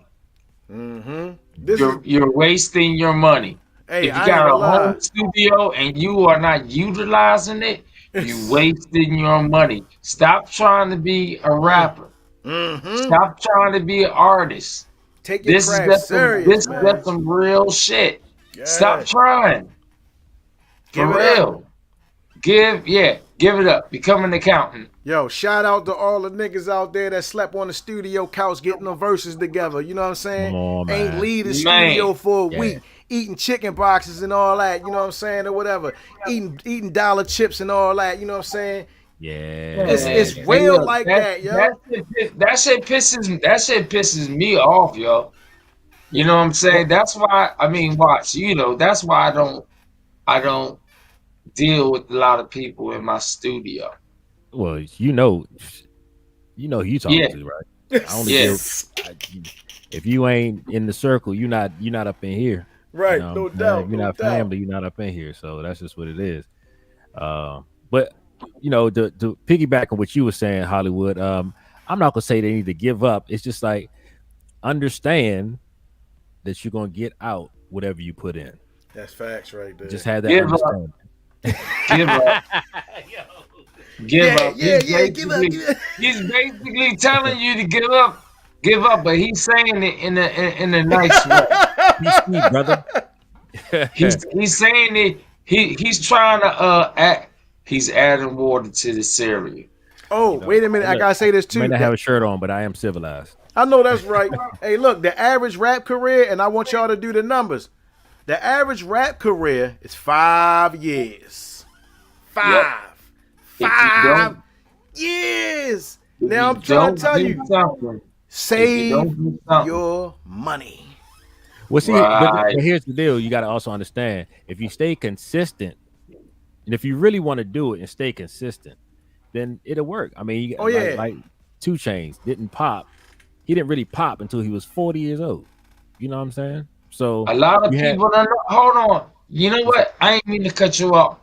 You're wasting your money. Hey, if you got a home studio and you are not utilizing it, you wasting your money. Stop trying to be a rapper. Stop trying to be an artist. Take your craft serious, this is some real shit. Yeah. Stop trying. For real. Give it up. Become an accountant. Yo, shout out to all the niggas out there that slept on the studio couch getting the verses together. You know what I'm saying? Come on, man. Ain't leave the studio for a week. Eating chicken boxes and all that, you know what I'm saying, or whatever. Eating dollar chips and all that, you know what I'm saying? Yeah. It's real like that, yo. That shit pisses me off, yo. You know what I'm saying? That's why, I mean, watch, that's why I don't deal with a lot of people in my studio. Well, you know who you talking to, right? I only deal, if you ain't in the circle, you're not up in here. Right, no doubt. If you're not family, you're not up in here. So that's just what it is. But to piggyback on what you were saying, Hollywood, I'm not gonna say they need to give up. It's just like understand that you're gonna get out whatever you put in. That's facts right there. Just have that understanding. Give up. Give up. Give up. He's basically telling you to give up, but he's saying it in a nice way. He's sweet, brother. he's saying it. He's trying to he's adding water to the cereal. Oh, wait a minute! I gotta say this too. I may not have a shirt on, but I am civilized. I know that's right. Hey, look, the average rap career, and I want y'all to do the numbers. The average rap career is 5 years. 5 years. Now I'm trying to tell you, save your money. Well, see, but here's the deal. You got to also understand, if you stay consistent, and if you really want to do it and stay consistent, then it'll work. I mean, like 2 Chainz didn't pop. He didn't really pop until he was 40 years old. You know what I'm saying? So a lot of people don't know. Hold on. You know what? I ain't mean to cut you off,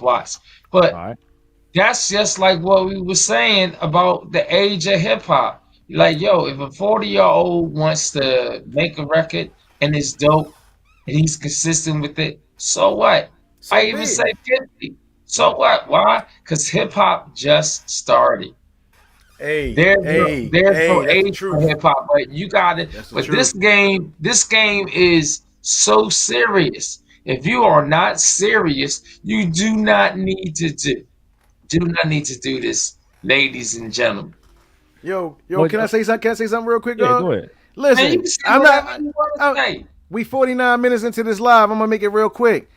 Watts. But that's just like what we were saying about the age of hip hop. Like, yo, if a 40-year-old wants to make a record and it's dope and he's consistent with it, so what? So I even say 50. So what? Why? Because hip hop just started. There's no age for hip hop, but you got it. But this game is so serious. If you are not serious, you do not need to do this, ladies and gentlemen. Yo, can I say something? Can I say something real quick, dog? Yeah, go ahead. Listen, we 49 minutes into this live. I'm gonna make it real quick.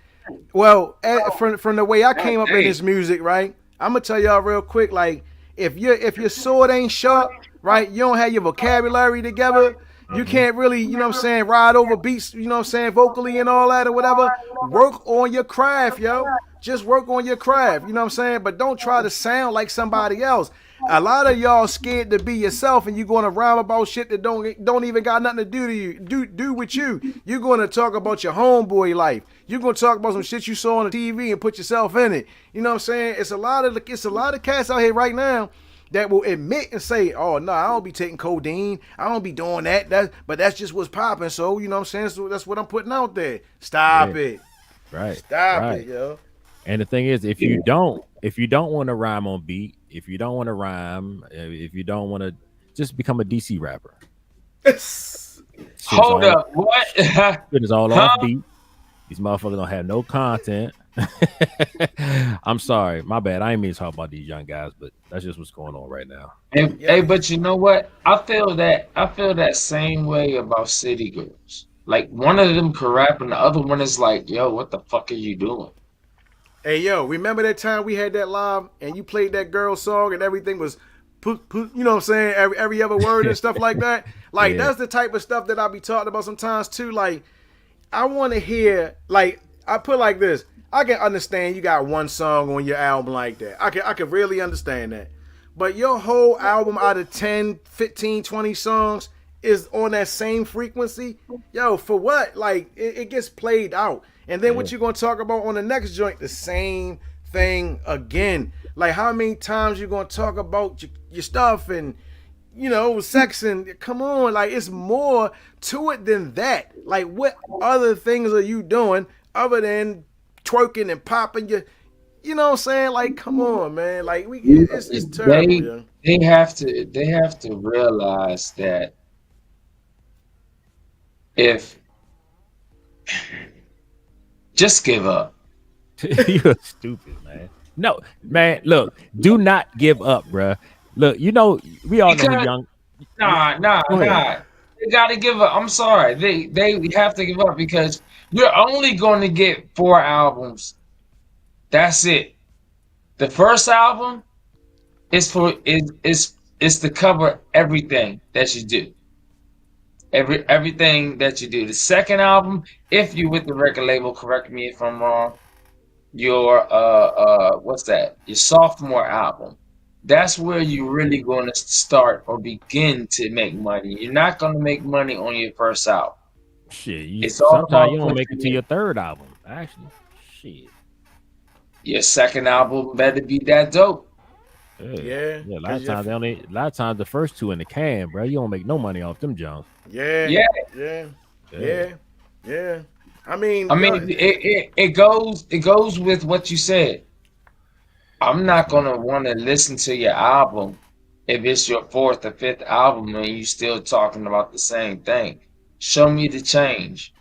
Well, from the way I came up in this music, right? I'm gonna tell y'all real quick, like, if your sword ain't sharp, right, you don't have your vocabulary together, you can't really, you know what I'm saying, ride over beats, you know what I'm saying, vocally and all that or whatever. Work on your craft, yo. Just work on your craft, you know what I'm saying? But don't try to sound like somebody else. A lot of y'all scared to be yourself, and you're going to rhyme about shit that don't even got nothing to do to you, do with you. You're going to talk about your homeboy life. You're going to talk about some shit you saw on the TV and put yourself in it. You know what I'm saying? It's a lot of cats out here right now that will admit and say, "Oh no, I don't be taking codeine. I don't be doing that. But that's just what's popping." So you know what I'm saying? So that's what I'm putting out there. Stop it. Right. Stop it, yo. And the thing is, if you don't want to rhyme on beat, if you don't want to rhyme, if you don't want to, just become a DC rapper. Hold up, what? It is all off beat. These motherfuckers don't have no content. I'm sorry, my bad. I ain't mean to talk about these young guys, but that's just what's going on right now. And Yeah. hey, but you know what? I feel that same way about City Girls. Like one of them can rap and the other one is like, yo, what the fuck are you doing? Hey yo, remember that time we had that live and you played that girl song and everything was you know what I'm saying? Every other word and stuff like that. Like Yeah, that's the type of stuff that I be talking about sometimes too. Like I want to hear, like I put like this. I can understand you got one song on your album like that. I can really understand that. But your whole album out of 10, 15, 20 songs is on that same frequency. Yo, for what? Like it gets played out. And then yeah. what you gonna talk about on the next joint? The same thing again. Like how many times you gonna talk about your stuff and sex and come on, like it's more to it than that. Like what other things are you doing other than twerking and popping you know what I'm saying? Like come on, man. Like it's terrible, They yeah. they have to realize that if just give up. You're stupid, man. No, man. Look, do not give up, bruh. Look, we all know who Because young. nah, nah, Go ahead. nah. They gotta give up. I'm sorry. They have to give up because you're only going to get 4 albums. That's it. The first album is to cover everything that you do. Everything that you do. The second album, if you with the record label, correct me if I'm wrong, your what's that? Your sophomore album. That's where you're really going to start or begin to make money. You're not going to make money on your first album. Shit, It's all sometimes about you don't make it to pushing your it. third album. Actually, shit. Your second album better be that dope. Yeah, Yeah, yeah. A lot cause of times they only. A lot of times the first two in the can, bro. You don't make no money off them Jones. yeah, Yeah, yeah, Yeah, yeah, yeah. I mean, I yo, mean it goes with what you said. I'm that's not right. gonna want to listen to your album if it's your fourth or fifth album and you still talking about the same thing. Show me the change.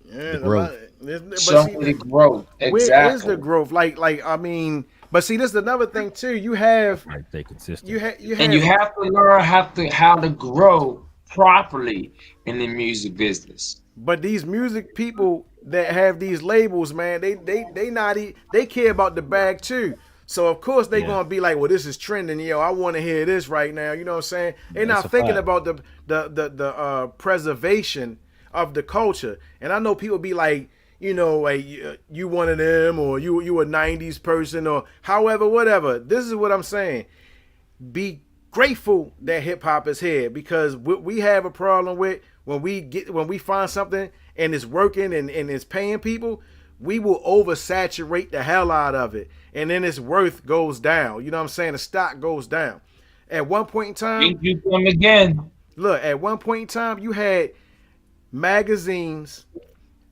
yeah, The a lot. growth. But Show see, me the growth. where is the Exactly. growth? Like I mean, but see, this is another thing too. You have Right, stay consistent. you And you have have to learn how to grow properly in the music business. But these music people that have these labels, man, they not they care about the bag too. So of course they Yeah, gonna be like, well, this is trending, yo. I want to hear this right now. You know what I'm saying? They're that's not a thinking fact. about the preservation of the culture. And I know people be like, like you one of them, or you a '90s person, or however, whatever. This is what I'm saying. Be grateful that hip hop is here, because what we have a problem with when we find something and it's working and it's paying people, we will oversaturate the hell out of it, and then its worth goes down. You know what I'm saying? The stock goes down. At one point in time, Thank you come again. look, at one point in time, you had magazines,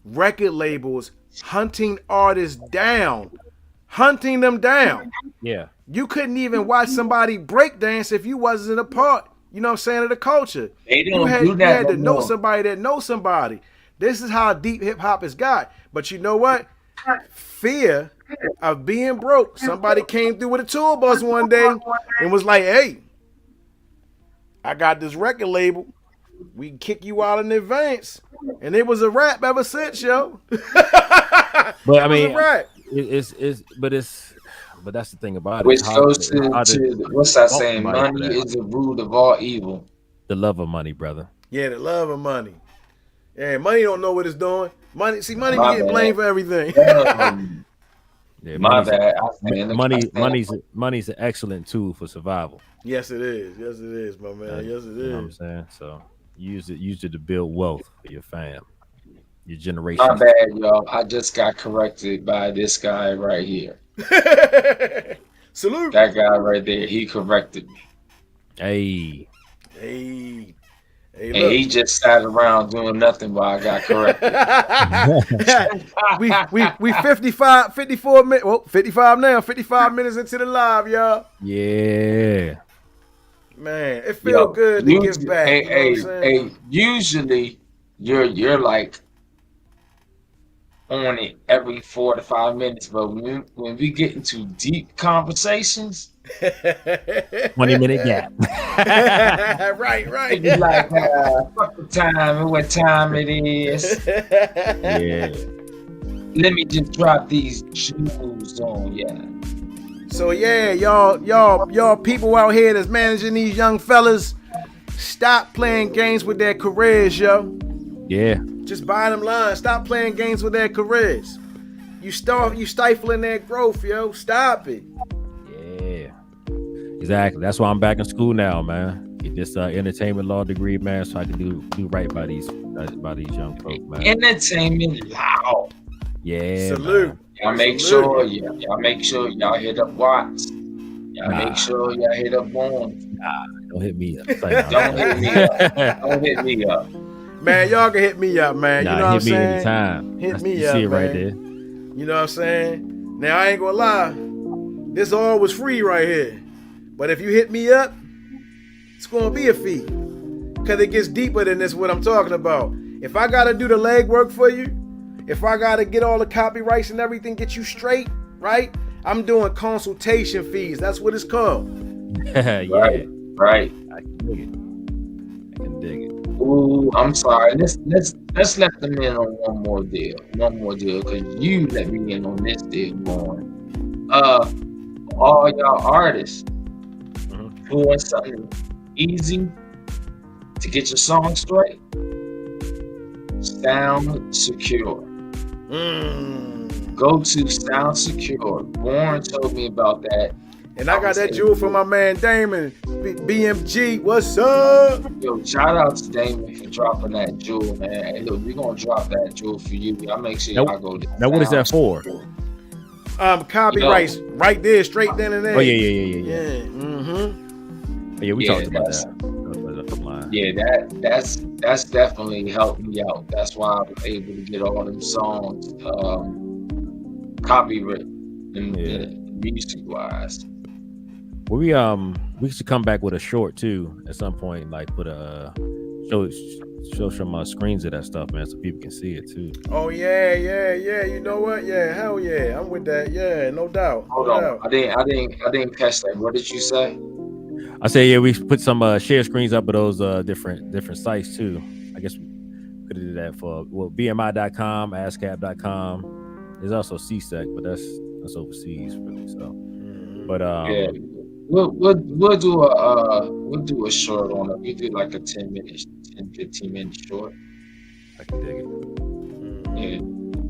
record labels hunting artists down, hunting them down. Yeah, You couldn't even watch somebody break dance if you wasn't a part, you know what I'm saying, of the culture. They You don't do had you that had no to know more. somebody that knows somebody. This is how deep hip hop has got. But you know what? Fear of being broke. Somebody came through with a tour bus one day and was like, "Hey, I got this record label. We can kick you out in advance." And it was a rap ever since, yo. but I It was a mean, rap. but that's the thing about it. Which It's hard. goes It's to, hard to to what's that fault saying? somebody for Money that. is the root of all evil. The love of money, brother. Yeah, the love of money. Yeah, money don't know what it's doing. Money be My getting bad. blamed for everything. Um, Yeah, my bad. I stand. money's an excellent tool for survival. Yes, it is. Yes, it is, my man. Yes, it You know what I'm is. saying? So use it to build wealth for your fam, your My generations. bad, y'all. I just got corrected by this guy right here. Salute. That guy right there, he corrected me. Hey, Hey, hey, And look. he just sat around doing nothing while I got corrected. we 55, 54 minutes. Well, 55 now. 55 minutes into the live, y'all. yeah. Man, it feel Yo, good to give usually, back. hey, You know what I'm hey, saying? hey, usually you're like on it every 4 to 5 minutes, but when we get into deep conversations, 20-minute gap. Right. it be like, fuck the time and what time it is. Yeah. Let me just drop these jewels on ya. So yeah, y'all people out here that's managing these young fellas, stop playing games with their careers, yo. Yeah. Just bottom line, stop playing games with their careers. You stifling their growth, yo. Stop it. Yeah. Exactly. That's why I'm back in school now, man. Get this entertainment law degree, man, so I can do right by these young folks, man. Entertainment loud. Yeah. Salute. Y'all make sure y'all hit up Watts. Y'all make sure y'all hit up Bourne. Nah, don't hit me up. Don't hit me up. Don't hit me up. Man, y'all can hit me up, man. Nah, you know what I'm hit me saying? anytime. Hit me you up, see it man. right there. You know what I'm saying? Now, I ain't gonna lie. This all was free right here. But if you hit me up, it's gonna be a fee. Because it gets deeper than this, what I'm talking about. If I gotta do the legwork for you, if I gotta get all the copyrights and everything, get you straight, right? I'm doing consultation fees. That's what it's called. Yeah. Right. I can dig it. Ooh, I'm sorry. Let's let them in on one more deal, because you let me in on this deal, Bourne. All y'all artists who want something easy to get your song straight, Sound Secure. Go to Sound Secure. Bourne told me about that. And I got that jewel from my man Damon. BMG, what's up? Yo, shout out to Damon for dropping that jewel, man. Hey, look, we're gonna drop that jewel for you. Y'all make sure y'all go to Now what is that for? Copyrights, right there, straight then and there. Oh yeah. Mm-hmm. Yeah, we talked about that. Yeah, that's definitely helped me out. That's why I was able to get all them songs copywritten music wise. Well, we should come back with a short too at some point, like put a show some screens of that stuff, man, so people can see it too. Oh yeah. You know what? Yeah, hell yeah, I'm with that. Yeah, no doubt. Hold on, I didn't catch that. What did you say? I say we put some share screens up of those different sites too. I guess we could do that for BMI.com, ASCAP.com. There's also CSEC, but that's overseas really. So, but yeah. We'll do a short on it. We do like a 10, 15 minute short. I can dig it. Yeah.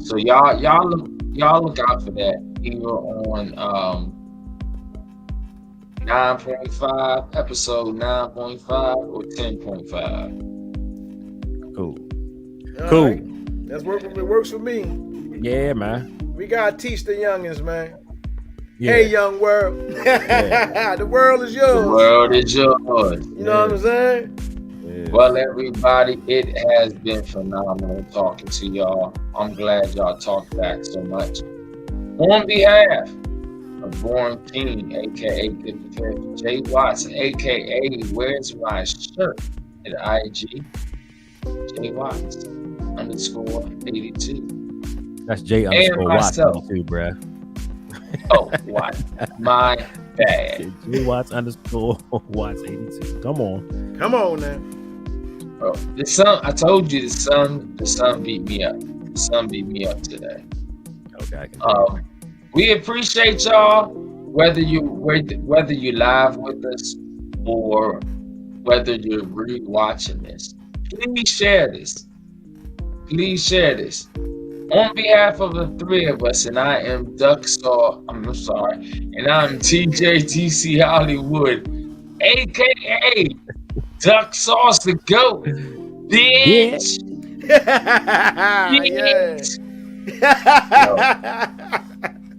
So y'all look out for that either on 9.5, episode 9.5 or 10.5. Cool. All right. It works for me. Yeah, man. We gotta teach the youngins, man. Yeah. Hey, young world. The world is yours. The world is yours. You know what I'm saying? Yeah. Well, everybody, it has been phenomenal talking to y'all. I'm glad y'all talked back so much. On behalf of Bourne King, aka 55th, Jay Watson, aka Where's My Shirt at IG, Jay Watts _82. That's J _ Watts 82, bruh. Oh, what? My bad. J Watts _ Watts 82. Come on now. Bro, the sun. I told you the sun beat me up. The sun beat me up today. Okay. We appreciate y'all, whether you live with us or whether you're rewatching this. Please share this. On behalf of the three of us, and I am and I'm TJTC Hollywood, aka Duck Sauce the Goat, bitch.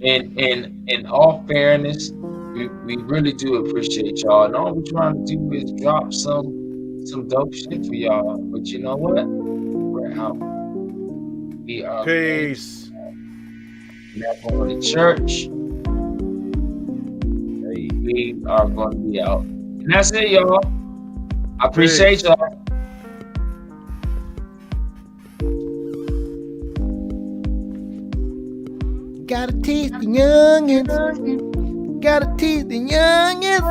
In all fairness, we really do appreciate y'all, and all we're trying to do is drop some dope shit for y'all. But you know what? We're out. We are peace. Not going to church. We are going to be out. And that's it, y'all. I appreciate y'all. Gotta teach the youngins. Gotta teach the youngins.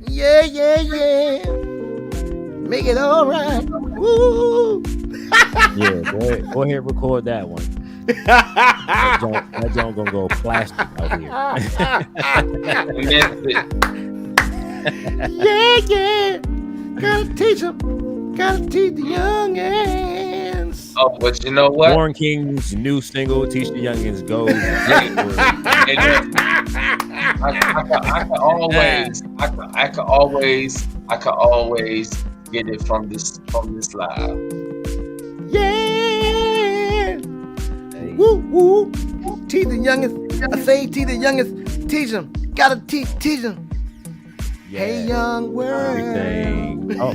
Yeah, yeah, yeah. Make it all right. Woo! Yeah, go ahead, record that one. That joint gonna go plastic out here. Yeah, yeah. Gotta teach them. Gotta teach the youngins. Oh, but you know what? Warren King's new single, "Teach the Youngins," goes. I can always get it from this live. Yeah. Hey. Woo woo. Teach the youngest. I say teach the youngest. Teach them. Gotta teach them. Yeah. Hey young world. Everything. Oh,